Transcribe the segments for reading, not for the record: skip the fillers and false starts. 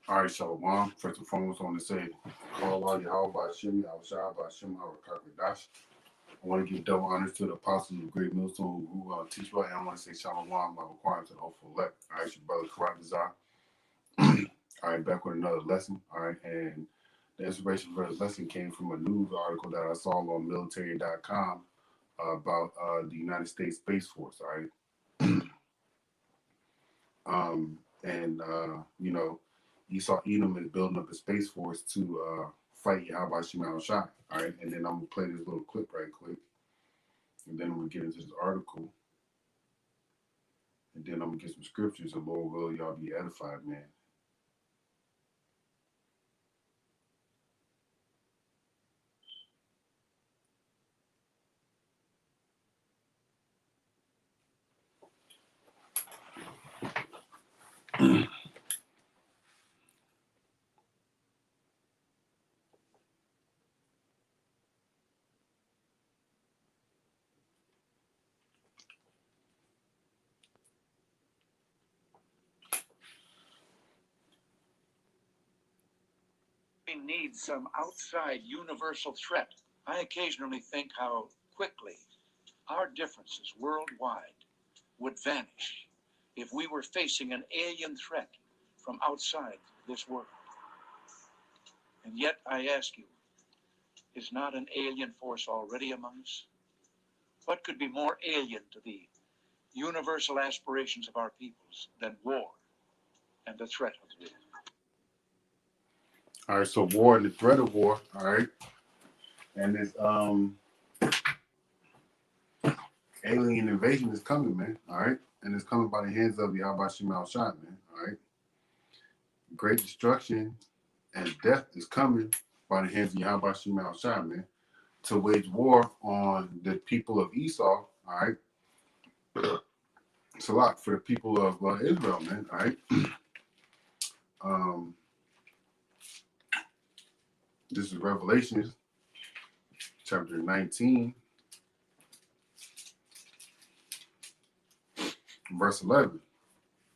All right, Shalom. First and foremost, I want to say, call all Yahweh by Shimmy, I was shy by Shimmy, I was Dash. I want to give double honors to the apostles of Great Millstone who teach right. And I want to say Shalom by requiring to the hopeful elect. All right, your brother Karat Desire. All right, back with another lesson. All right, and the inspiration for this lesson came from a news article that I saw on military.com about the United States Space Force. All right. And you know, Esau Edom is building up a space force to fight Yahweh Shemal Shai. All right, and then I'm gonna play this little clip right quick, and then I'm gonna get into this article, and then I'm gonna get some scriptures, and Lord will y'all be edified, man. We need some outside universal threat. I occasionally think how quickly our differences worldwide would vanish if we were facing an alien threat from outside this world. And yet, I ask you, is not an alien force already among us? What could be more alien to the universal aspirations of our peoples than war and the threat of it? All right, so war and the threat of war. All right, and this alien invasion is coming, man. All right, and it's coming by the hands of Yahweh Shemal Shai, man. All right, great destruction and death is coming by the hands of Yahweh Shemal Shai, man, to wage war on the people of Esau. All right, it's a lot for the people of Israel, man. All right. Um, this is Revelations chapter 19, verse 11.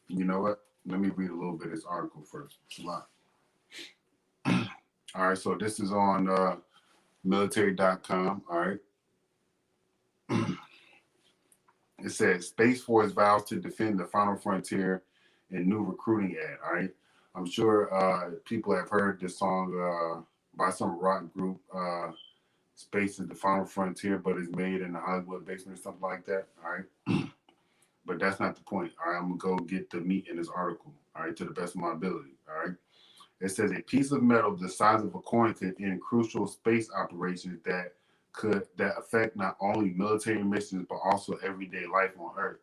You know what? Let me read a little bit of this article first. It's a lot. All right, so this is on military.com. All right. It says Space Force vows to defend the final frontier in new recruiting ad. All right. I'm sure people have heard this song by some rock group, Space is the Final Frontier, but it's made in the Hollywood basement or something like that. All right. But that's not the point. All right. I'm going to go get the meat in this article. All right. To the best of my ability. All right. It says a piece of metal the size of a coin could end crucial space operations that affect not only military missions but also everyday life on Earth.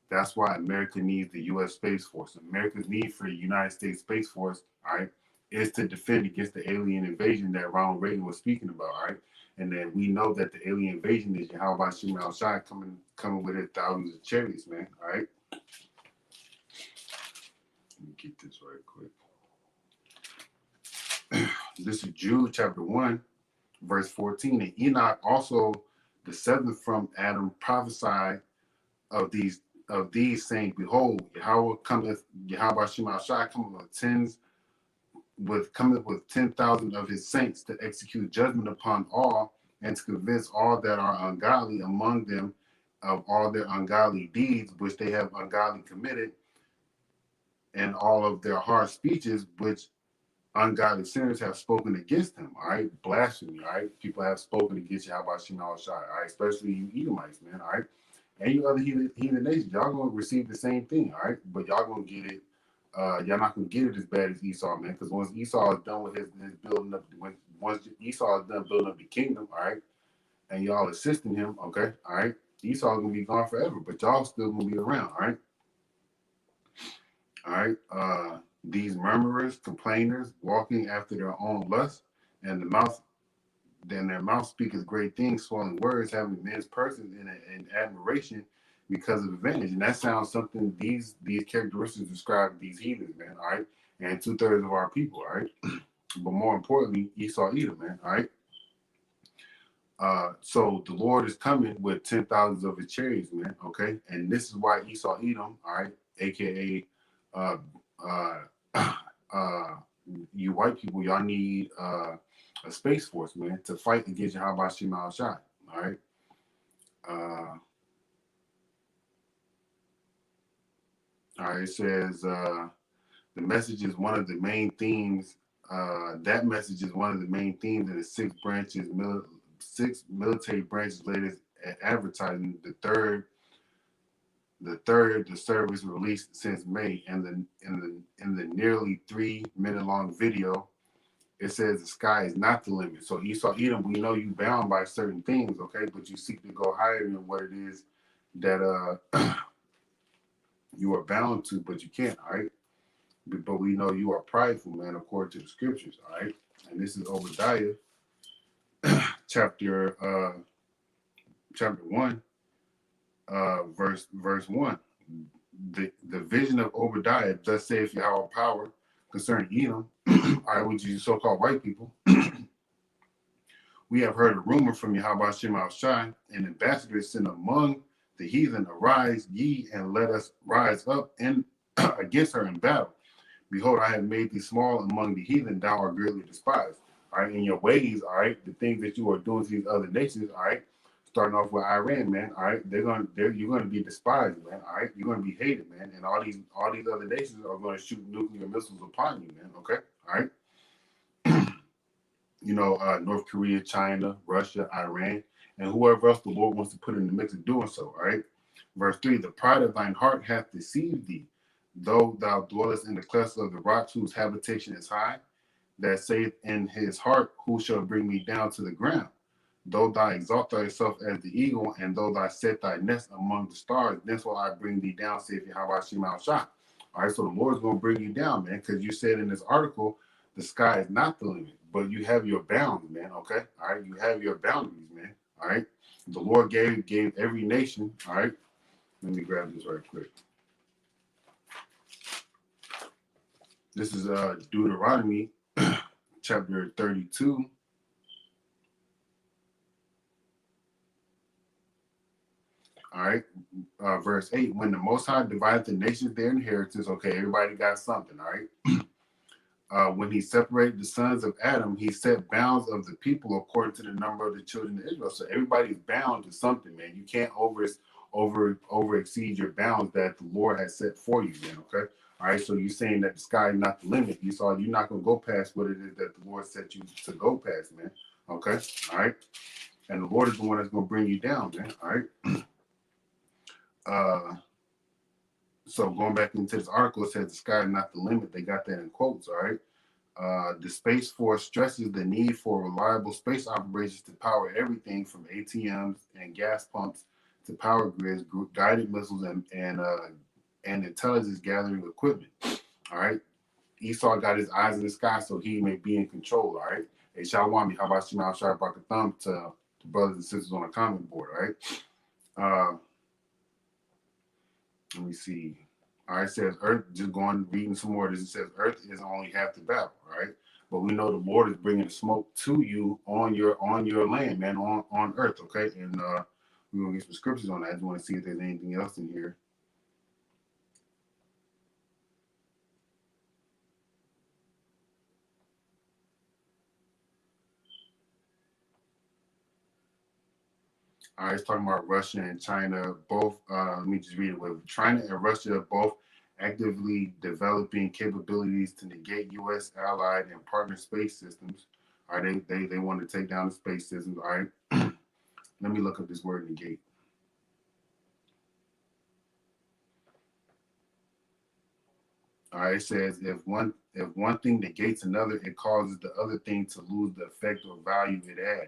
That's why America needs the U.S. Space Force. America's need for the United States Space Force, all right, is to defend against the alien invasion that Ronald Reagan was speaking about, all right. And then we know that the alien invasion is Yahweh Shemal Shai coming with it thousands of chariots, man. All right. Let me get this right quick. This is Jude chapter 1, verse 14. And Enoch also, the seventh from Adam, prophesied of these saying, Behold, Yahweh Shema Shai cometh with 10,000 of his saints to execute judgment upon all and to convince all that are ungodly among them of all their ungodly deeds which they have ungodly committed, and all of their harsh speeches which ungodly sinners have spoken against him. All right, blasphemy. All right, people have spoken against Yahweh Shema Shai. All right, especially you Edomites, man. All right, and you other heathen nations, y'all gonna receive the same thing. All right, but y'all gonna get it. Y'all not gonna get it as bad as Esau, man. Because once Esau is done with his building up, once Esau is done building up the kingdom, all right, and y'all assisting him, okay, all right, Esau gonna be gone forever, but y'all still gonna be around, all right. All right. These murmurers, complainers, walking after their own lust, and the mouth, then their mouth speaketh great things, swelling words, having men's persons in admiration because of advantage. And that sounds something these characteristics describe these heathens, man. All right. And 2/3 of our people, all right. But more importantly, Esau Edom, man. All right. So the Lord is coming with 10,000s of his chariots, man. Okay. And this is why Esau Edom, all right, aka uh, uh, You white people, y'all need a space force, man, to fight against Yahweh Shema Shai. All right. All right. It says the message is one of the main themes. That message is one of the main themes in the six military branches latest advertising. The service released since May, and in the nearly 3 minute long video, it says the sky is not the limit. So Esau, Edom, we know you bound by certain things, okay, but you seek to go higher than what it is that you are bound to, but you can't, all right? But we know you are prideful, man, according to the scriptures, all right? And this is Obadiah chapter 1, verse 1. The vision of Obadiah, thus saith Yahweh power concerning Edom, all right, which is so-called white people. We have heard a rumor from Yahweh Shema Shai, an ambassador sent among the heathen. Arise ye and let us rise up and against her in battle. Behold, I have made thee small among the heathen, thou art greatly despised. All right, in your ways, all right, the things that you are doing to these other nations, all right, starting off with Iran, man, all right, you're gonna be despised, man, all right, you're gonna be hated, man, and all these other nations are gonna shoot nuclear missiles upon you, man, okay, all right. North Korea, China, Russia, Iran, and whoever else the Lord wants to put in the mix of doing so, all right? Verse 3, the pride of thine heart hath deceived thee, though thou dwellest in the clefts of the rocks whose habitation is high, that saith in his heart, who shall bring me down to the ground? Though thou exalt thyself as the eagle, and though thou set thy nest among the stars, thence will I bring thee down, saith Yahweh Shema Shai. All right, so the Lord's going to bring you down, man, because you said in this article, the sky is not the limit, but you have your bounds, man, okay? All right, you have your boundaries, man, all right? The Lord gave every nation, all right? Let me grab this right quick. This is Deuteronomy chapter 32. All right, verse 8. When the Most High divided the nations their inheritance, okay, everybody got something, all right? When he separated the sons of Adam, he set bounds of the people according to the number of the children of Israel. So everybody's bound to something, man. You can't over exceed your bounds that the Lord has set for you, man. Okay. All right. So you're saying that the sky is not the limit. You're not gonna go past what it is that the Lord set you to go past, man. Okay. All right. And the Lord is the one that's gonna bring you down, man. All right. So going back into this article, it says the sky is not the limit. They got that in quotes. All right. The Space Force stresses the need for reliable space operations to power everything from ATMs and gas pumps to power grids, guided missiles, and intelligence gathering equipment. All right. Esau got his eyes in the sky, so he may be in control. All right. Hey, Shawami, how about Shema Sharp Rock a thumb to brothers and sisters on the comment board? All right. Let me see. All right, it says Earth, just going reading some more. It says Earth is only half the battle, right? But we know the Lord is bringing the smoke to you on your land, man, on Earth, okay? And we're gonna get some scriptures on that. I just want to see if there's anything else in here. All right, it's talking about Russia and China. Both, let me just read it. With China and Russia both actively developing capabilities to negate U.S. allied and partner space systems. All right, they want to take down the space systems. All right, let me look up this word negate. All right, it says if one thing negates another, it causes the other thing to lose the effect or value it had.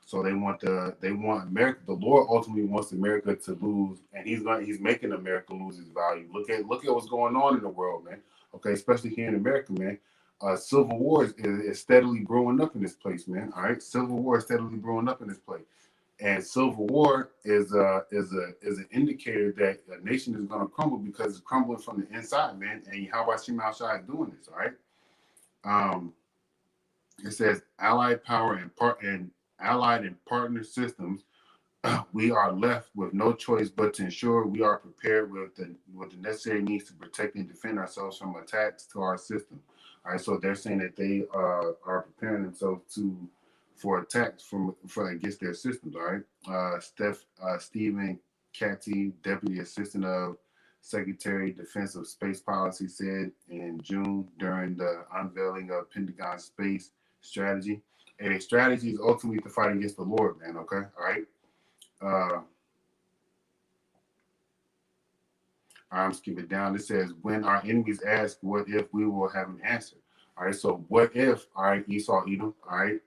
So they want America. The Lord ultimately wants America to lose, and he's making America lose its value. Look at what's going on in the world, man. Okay, especially here in America, man. Civil war is steadily growing up in this place, man. All right, civil war is steadily growing up in this place, and civil war is an indicator that a nation is going to crumble because it's crumbling from the inside, man. And how about Shema Shai doing this? All right. It says allied power and allied and partner systems, we are left with no choice but to ensure we are prepared with the necessary needs to protect and defend ourselves from attacks to our system. All right, so they're saying that they are preparing themselves for attacks for against their systems. All right, Stephen Catty, Deputy Assistant of Secretary Defense of Space Policy, said in June during the unveiling of Pentagon Space Strategy. And a strategy is ultimately to fight against the Lord, man. Okay, all right. I'm skipping down. It says, when our enemies ask, what if, we will have an answer. All right, so what if, all right, Esau, Edom, all right,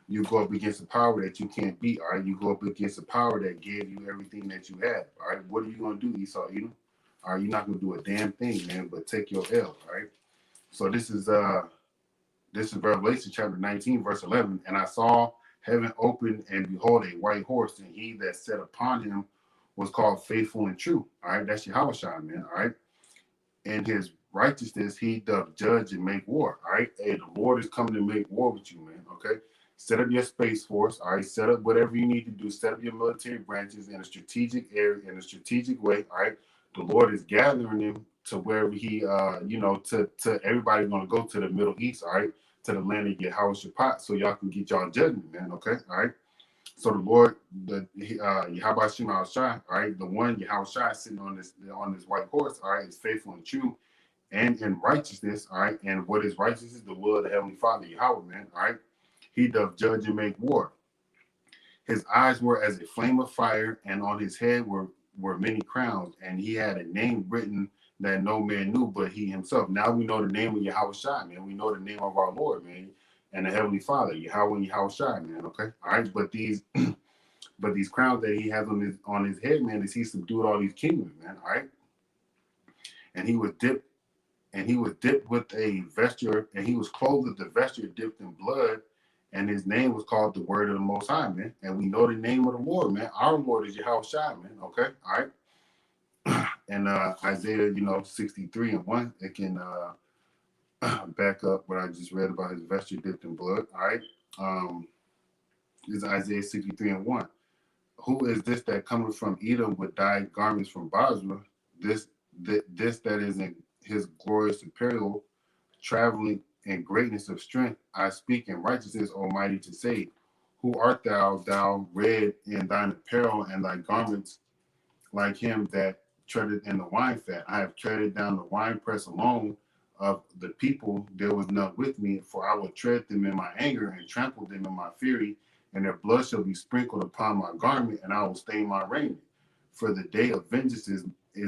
you go up against a power that you can't beat, all right, you go up against a power that gave you everything that you have, all right, what are you going to do, Esau, Edom? All right, you're not going to do a damn thing, man, but take your L, all right? So this is Revelation chapter 19, verse 11, and I saw heaven open, and behold, a white horse, and he that sat upon him was called faithful and true. All right, that's Yahushua, man. All right, in his righteousness he doth judge and make war. All right, hey, the Lord is coming to make war with you, man. Okay, set up your space force. All right, set up whatever you need to do. Set up your military branches in a strategic area, in a strategic way. All right, the Lord is gathering them to wherever he, to everybody going to go to the Middle East. All right, to the land of Yehoshaphat, so y'all can get y'all judgment, man. Okay, all right. So the Lord, Yahweh Shema Shai, all right, the one Yahweh Shai sitting on this white horse, all right, is faithful and true and in righteousness, all right. And what is righteousness? The will of the Heavenly Father, Yahweh, man, all right. He doth judge and make war. His eyes were as a flame of fire, and on his head were many crowns, and he had a name written that no man knew but he himself. Now we know the name of Yahweh Shai, man. We know the name of our Lord, man, and the Heavenly Father, Yahweh and Yahweh Shai, man. Okay, all right. But these crowns that he has on his head, man, is he subdued all these kingdoms, man. All right, and he was dipped with a vesture, and he was clothed with the vesture dipped in blood, and his name was called the Word of the Most High, man. And we know the name of the Lord, man. Our Lord is Yahweh Shai, man. Okay, all right. And Isaiah, 63 and 1, it can back up what I just read about his vesture dipped in blood. All right, this is Isaiah 63 and 1. Who is this that cometh from Edom with dyed garments from Basra? This that is in his glorious apparel, traveling in greatness of strength. I speak in righteousness, Almighty, to save. Who art thou, thou red in thine apparel, and thy garments like him that treadeth in the wine fat? I have treaded down the winepress alone of the people. There was none with me, for I will tread them in my anger and trample them in my fury, and their blood shall be sprinkled upon my garment, and I will stain my raiment. For the day of vengeance is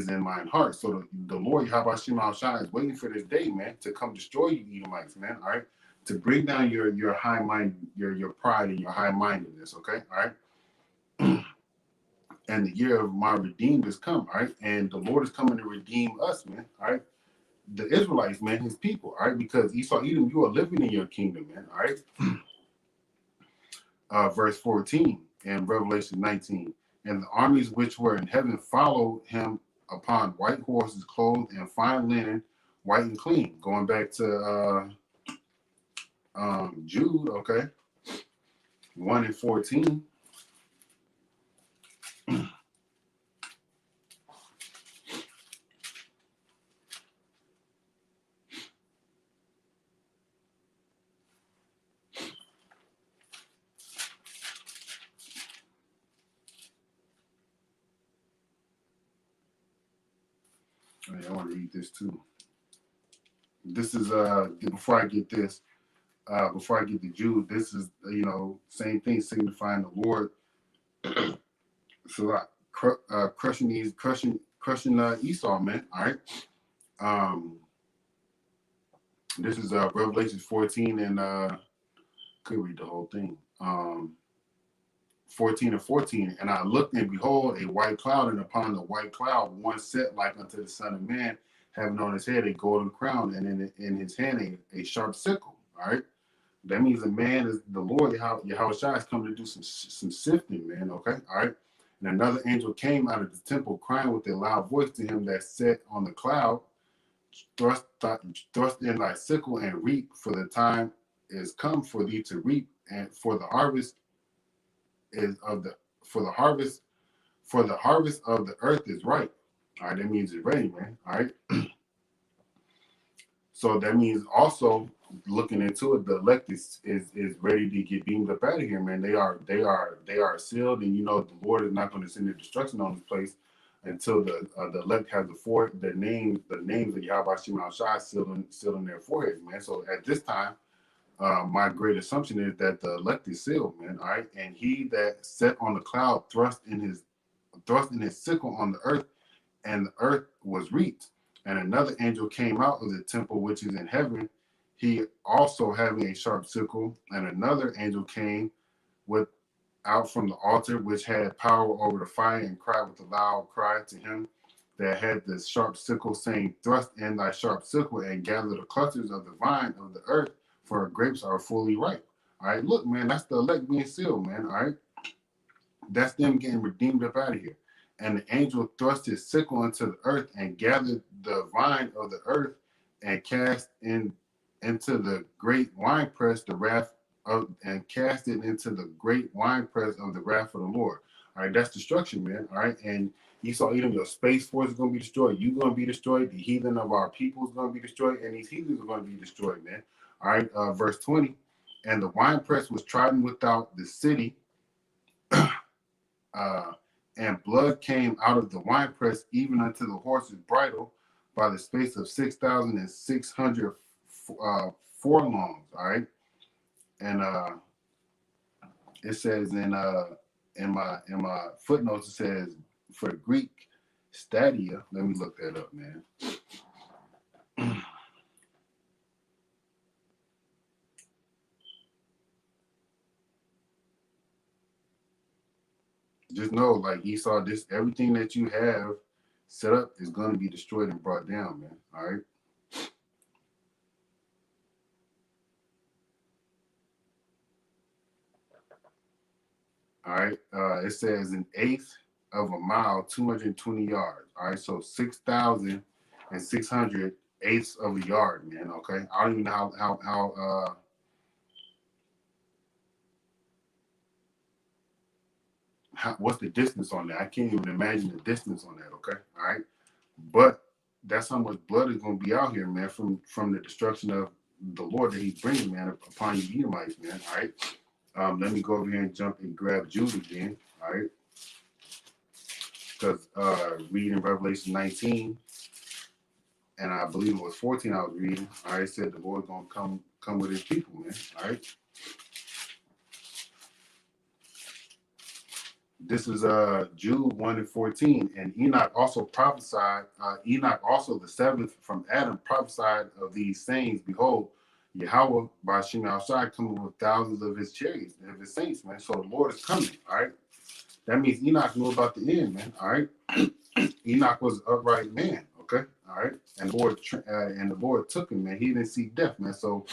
in mine heart. So the Lord Yahweh Shema Shai is waiting for this day, man, to come destroy you, Edomites, man. All right, to bring down your high mind, your pride and your high mindedness. Okay, all right. And the year of my redeemed has come, all right? And the Lord is coming to redeem us, man, all right? The Israelites, man, his people, all right? Because Esau, Edom, you are living in your kingdom, man, all right? Verse 14 in Revelation 19. And the armies which were in heaven followed him upon white horses, clothed in fine linen, white and clean. Going back to Jude, okay? 1 and 14. I want to read this too. This is before I get this, before I get to Jude, this is same thing signifying the Lord. So crushing Esau, man. All right. This is Revelation 14 and could read the whole thing. 14 and 14. And I looked, and behold, a white cloud, and upon the white cloud one set like unto the Son of Man, having on his head a golden crown, and in his hand a sharp sickle. All right. That means the man is the Lord, Yahweh Shai, is coming to do some sifting, man. Okay. All right. And another angel came out of the temple, crying with a loud voice to him that sat on the cloud, thrust in thy sickle and reap, for the time is come for thee to reap, and for the harvest of the earth is ripe. All right, that means it's ready, man. All right. So that means also looking into it, the elect is ready to get beamed up out of here, man. They are sealed, and the Lord is not going to send the destruction on this place until the elect have the names of Yahweh Shema Shai sealed in their foreheads, man. So at this time, my great assumption is that the elect is sealed, man. All right, and he that sat on the cloud thrust in his sickle on the earth, and the earth was reaped. And another angel came out of the temple which is in heaven, he also having a sharp sickle. And another angel came with out from the altar which had power over the fire, and cried with a loud cry to him that had the sharp sickle, saying, Thrust in thy sharp sickle and gather the clusters of the vine of the earth, for her grapes are fully ripe. All right, look, man, that's the elect being sealed, man. All right, that's them getting redeemed up out of here. And the angel thrust his sickle into the earth and gathered the vine of the earth, and cast into the great winepress the wrath of, and cast it into the great winepress of the wrath of the Lord. All right, that's destruction, man. All right, and Esau, Edom, your space force is going to be destroyed. You're going to be destroyed. The heathen of our people is going to be destroyed, and these heathens are going to be destroyed, man. All right, verse 20. And the winepress was trodden without the city, uh, and blood came out of the winepress even unto the horse's bridle by the space of 6,600 furlongs. All right, and it says in my footnotes, it says for the Greek stadia. Let me look that up, man. Just know, like Esau, this everything that you have set up is going to be destroyed and brought down, man. All right. All right. It says an eighth of a mile, 220 yards. All right. So 6,600 eighths of a yard, man. Okay. I don't even know what's the distance on that. I can't even imagine the distance on that. Okay. All right. But that's how much blood is going to be out here, man, from the destruction of the Lord that he's bringing, man, upon you Edomites, man. All right. Let me go over here and jump and grab Jude again. All right. Because reading Revelation 19, and I believe it was 14 I was reading. All right, said the Lord gonna come with his people, man. All right. This is Jude 1 and 14. And Enoch also prophesied, Enoch also the seventh from Adam prophesied of these sayings. Behold, Yahweh by Shem outside coming with thousands of his chariots and of his saints, man. So the Lord is coming. All right. That means Enoch knew about the end, man. All right. Enoch was an upright man. Okay. All right. And the Lord took him, man. He didn't see death, man. So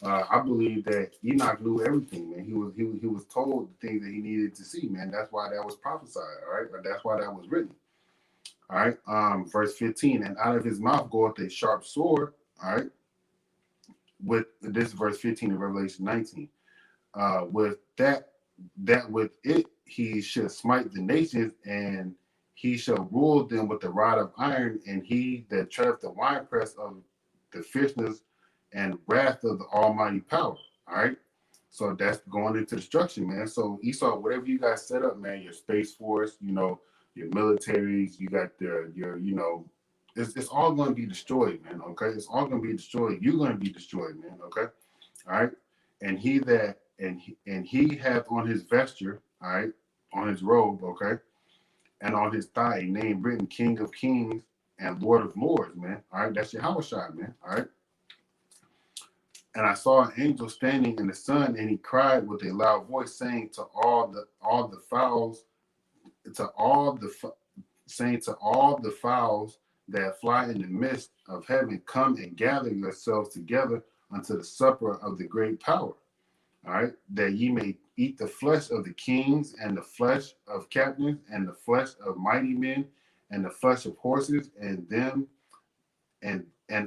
I believe that Enoch knew everything, man. He was told the things that he needed to see, man. That's why that was prophesied, all right? Or that's why that was written. All right. Verse 15, and out of his mouth goeth a sharp sword, all right. With this verse 15 of Revelation 19. With that with it he should smite the nations, and he shall rule them with the rod of iron, and he that treadeth the winepress of the fierceness and wrath of the almighty power. All right. So that's going into destruction, man. So Esau, whatever you guys set up, man, your space force, your militaries, you got it's all going to be destroyed, man. Okay. It's all going to be destroyed. You're going to be destroyed, man. Okay. All right. And he hath on his vesture, all right, on his robe, okay, and on his thigh a name written, King of Kings and Lord of Lords, man. All right, that's Yahweh Shai, man. All right. And I saw an angel standing in the sun, and he cried with a loud voice, saying to all the fowls, saying to all the fowls that fly in the midst of heaven, come and gather yourselves together unto the supper of the great power. All right, that ye may eat the flesh of the kings, and the flesh of captains, and the flesh of mighty men, and the flesh of horses, and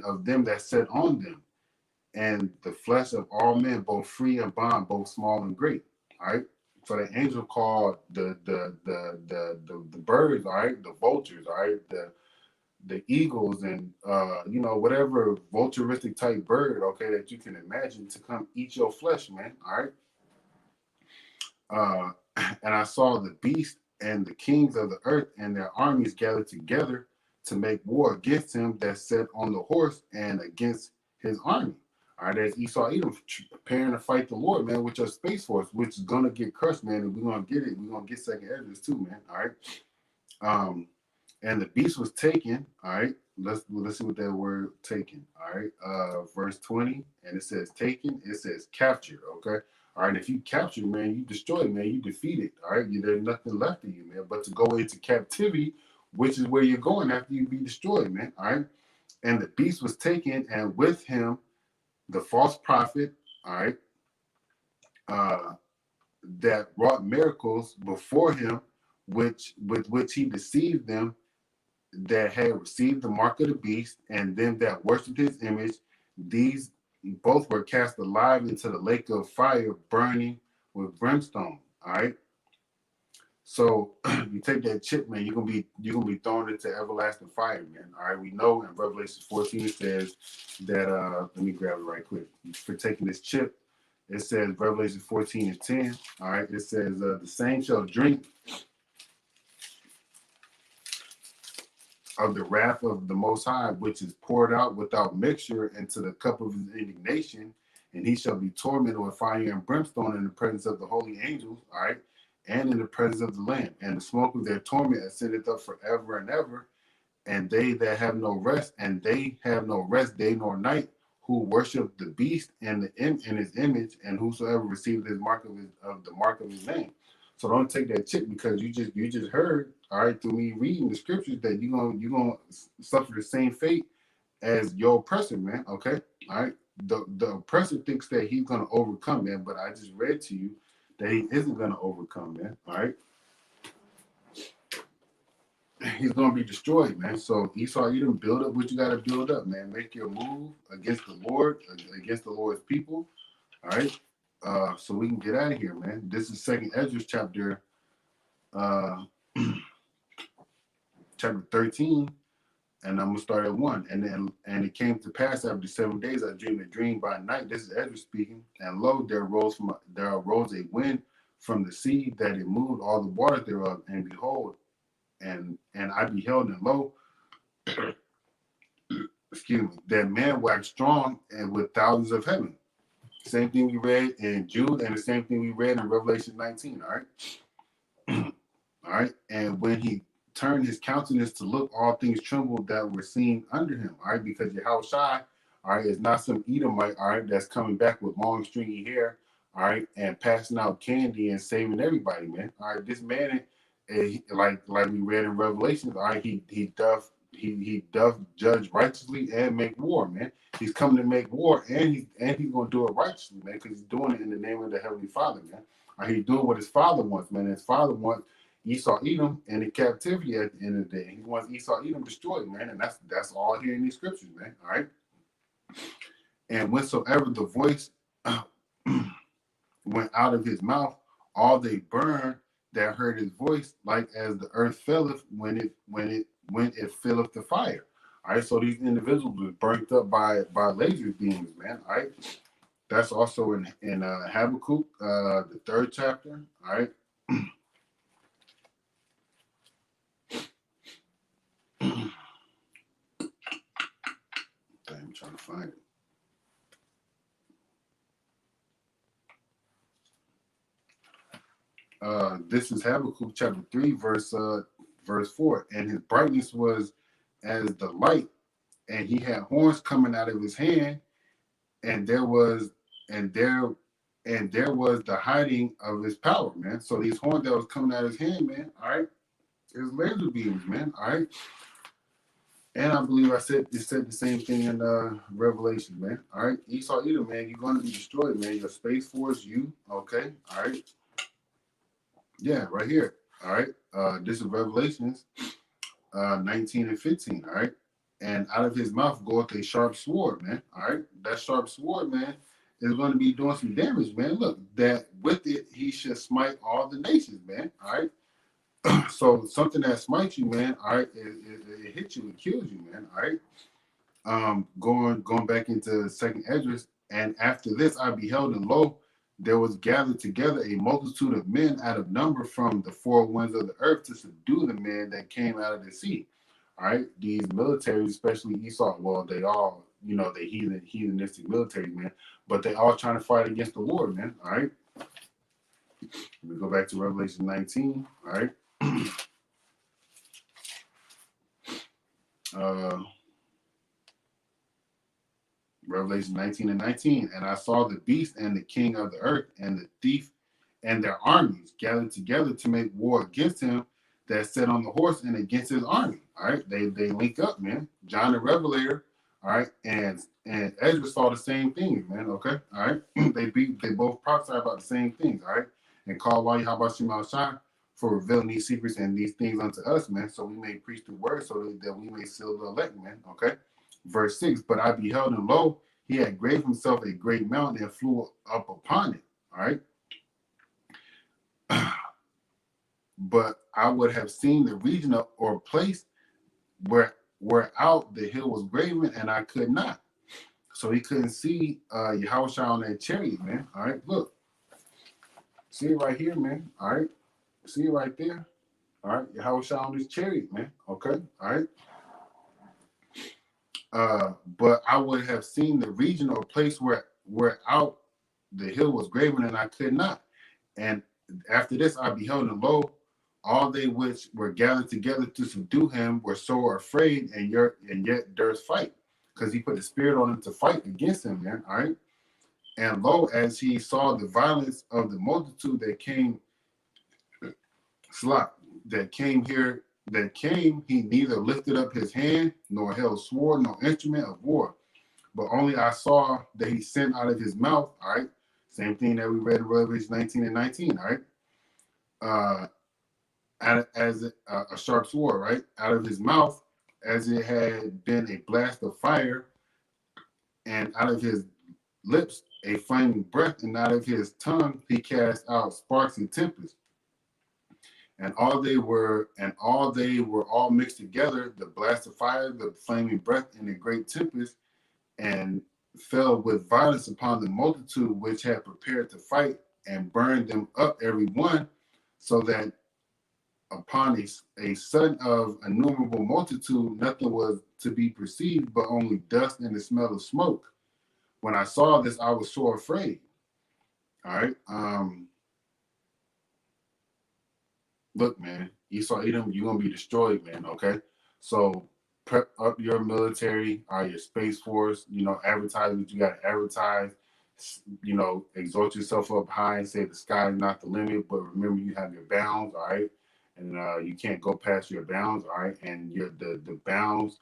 of them that sit on them, and the flesh of all men, both free and bond, both small and great. All right. So the angel called the birds, all right, the vultures, all right, the eagles and whatever vulturistic type bird, okay, that you can imagine to come eat your flesh, man. All right. Uh, and I saw the beast and the kings of the earth and their armies gathered together to make war against him that sat on the horse and against his army. All right, there's Esau Edom preparing to fight the Lord, man, with your space force, which is gonna get crushed, man, and we're gonna get it. We're gonna get second Ezra too, man. All right. Um, and the beast was taken. All right. Let's see what that word taken. All right. Verse 20, and it says taken, it says captured. Okay. All right. If you capture, man, you destroy, man, you defeat it. All right. There's nothing left of you, man. But to go into captivity, which is where you're going after you be destroyed, man. All right. And the beast was taken, and with him the false prophet, all right, uh, that wrought miracles before him, with which he deceived them that had received the mark of the beast, and them that worshipped his image. These both were cast alive into the lake of fire, burning with brimstone. All right. So you take that chip, man, you're gonna be thrown into everlasting fire, man. All right. We know in Revelation 14 it says that let me grab it right quick. For taking this chip, it says Revelation 14 and 10. All right. It says the saints shall drink of the wrath of the Most High, which is poured out without mixture into the cup of his indignation, and he shall be tormented with fire and brimstone in the presence of the holy angels, all right, and in the presence of the Lamb. And the smoke of their torment ascendeth up forever and ever. And they that have no rest, and they have no rest day nor night, who worship the beast and in his image, and whosoever received his mark of the mark of his name. So don't take that chip, because you just heard, all right, through me reading the scriptures, that you're gonna suffer the same fate as your oppressor, man. Okay, all right. The oppressor thinks that he's gonna overcome, man, but I just read to you that he isn't gonna overcome, man. All right. He's gonna be destroyed, man. So Esau, you didn't build up what you gotta build up, man. Make your move against the Lord, against the Lord's people. All right. So we can get out of here, man. This is Second Ezra chapter uh chapter 13, and I'm gonna start at 1. And it came to pass after 7 days, I dreamed a dream by night. This is Ezra speaking. And lo, there arose a wind from the sea, that it moved all the waters thereof. And behold, and I beheld, and lo, excuse me, that man waxed strong and with thousands of heaven. Same thing we read in Jude, and the same thing we read in Revelation 19. All right. All right. And when he turned his countenance to look, all things trembled that were seen under him. All right. Because Yahushua, all right, is not some Edomite, all right, that's coming back with long stringy hair, all right, and passing out candy and saving everybody, man. All right. This man, like we read in Revelations, all right, he doth judge righteously and make war, man. He's coming to make war, and he's gonna do it righteously, man, because he's doing it in the name of the Heavenly Father, man. All right, he's doing what his father wants, man. His father wants Esau Edom in captivity at the end of the day. He wants Esau Edom destroyed, man, and that's all here in these scriptures, man. All right. And whensoever the voice went out of his mouth, all they burned that heard his voice, like as the earth filleth when it filleth the fire. All right, so these individuals were burnt up by laser beams, man. All right, that's also in Habakkuk, the 3rd chapter. All right. I'm trying to find it. This is Habakkuk chapter 3, verse 4. And his brightness was as the light, and he had horns coming out of his hand, and there was the hiding of his power, man. So these horns that was coming out of his hand, man, all right, is laser beams, man. All right. And I believe it said the same thing in Revelation, man. All right. Esau Edom, man, you're gonna be destroyed, man. Your space force, okay, all right. Yeah, right here. All right. This is Revelations 19 and 15. All right. And out of his mouth goeth a sharp sword, man. All right. That sharp sword, man, is going to be doing some damage, man. Look, that with it he should smite all the nations, man. All right. So something that smites you, man, all right, it hits you, it kills you, man, all right. Going back into second Esdras, and after this I beheld, and lo, there was gathered together a multitude of men out of number from the four winds of the earth to subdue the men that came out of the sea. All right, these militaries, especially Esau, well, they all, they heathenistic military, man, but they all trying to fight against the Lord, man. All right, we go back to Revelation 19. All right. uh Revelation 19 and 19. And I saw the beast and the king of the earth and the thief and their armies gathered together to make war against him that sat on the horse and against his army. All right. They link up, man. John the Revelator. All right. And Ezra saw the same thing, man. Okay. All right. They both prophesied about the same things. All right. And called Yahweh Shai for revealing these secrets and these things unto us, man. So we may preach the word so that we may seal the elect, man. Okay. Verse 6, but I beheld, and lo, he had graved himself a great mountain and flew up upon it. All right. But I would have seen the region or place where out the hill was graven, and I could not. So he couldn't see Yahweh on that chariot, man. All right, look. See it right here, man. All right. See it right there. All right. Yahweh on this chariot, man. Okay. All right. But I would have seen the region or place where out the hill was graven, and I could not. And after this I beheld, and lo, all they which were gathered together to subdue him were so afraid, and yet durst fight, because he put the spirit on them to fight against him, man. All right. And lo, as he saw the violence of the multitude that came, he neither lifted up his hand, nor held sword, nor instrument of war. But only I saw that he sent out of his mouth, all right, same thing that we read in Revelation 19 and 19, all right, as a sharp sword, right, out of his mouth, as it had been a blast of fire, and out of his lips a flaming breath, and out of his tongue he cast out sparks and tempest. And all they were all mixed together, the blast of fire, the flaming breath, and the great tempest, and fell with violence upon the multitude which had prepared to fight, and burned them up every one, so that upon a sudden of innumerable multitude nothing was to be perceived but only dust and the smell of smoke. When I saw this, I was so afraid. All right. Look, man, Esau Edom, you're gonna be destroyed, man. Okay. So prep up your military, your space force, advertise what you gotta advertise, exalt yourself up high and say the sky is not the limit, but remember you have your bounds, all right? And you can't go past your bounds, all right? And the bounds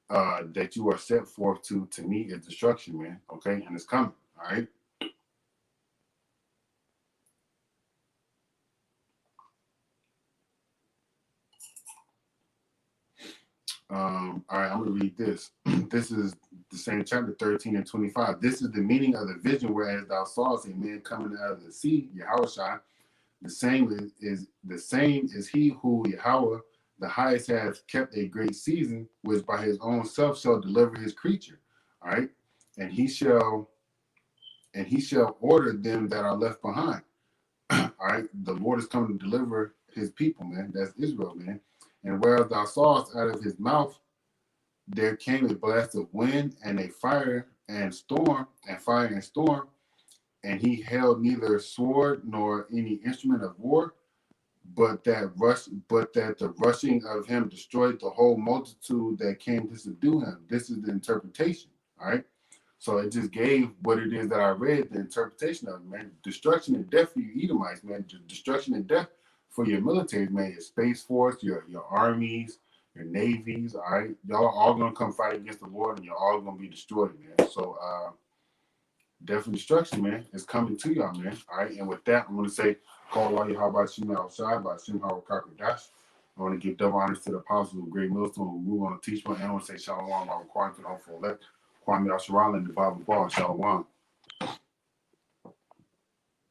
that you are set forth to meet is destruction, man. Okay, and it's coming, all right? All right, I'm gonna read this. This is the same chapter 13 and 25. This is the meaning of the vision, whereas thou sawest a man coming out of the sea, Yahweh. The same is he who Yahweh the highest has kept a great season, which by his own self shall deliver his creature. All right, and he shall order them that are left behind. All right, the Lord is coming to deliver his people, man. That's Israel, man. And whereas thou sawest out of his mouth there came a blast of wind and a fire and storm, and he held neither sword nor any instrument of war, but that the rushing of him destroyed the whole multitude that came to subdue him. This is the interpretation. All right. So it just gave what it is that I read, the interpretation of it, man. Destruction and death for you Edomites, man. Destruction and death for your military, man. Your space force, your armies, your navies. All right. Y'all are all gonna come fight against the Lord, and you're all gonna be destroyed, man. So death and destruction, man, is coming to y'all, man. All right. And with that, I'm gonna say, call all you how about Shema outside by Shema Dash. I want to give double honors to the apostles of Great Millstone who rule on the teachment, and I want to say Shalom, our requiring to the hopeful elect. Kwame Asherala and the Bible Ball, Shalom.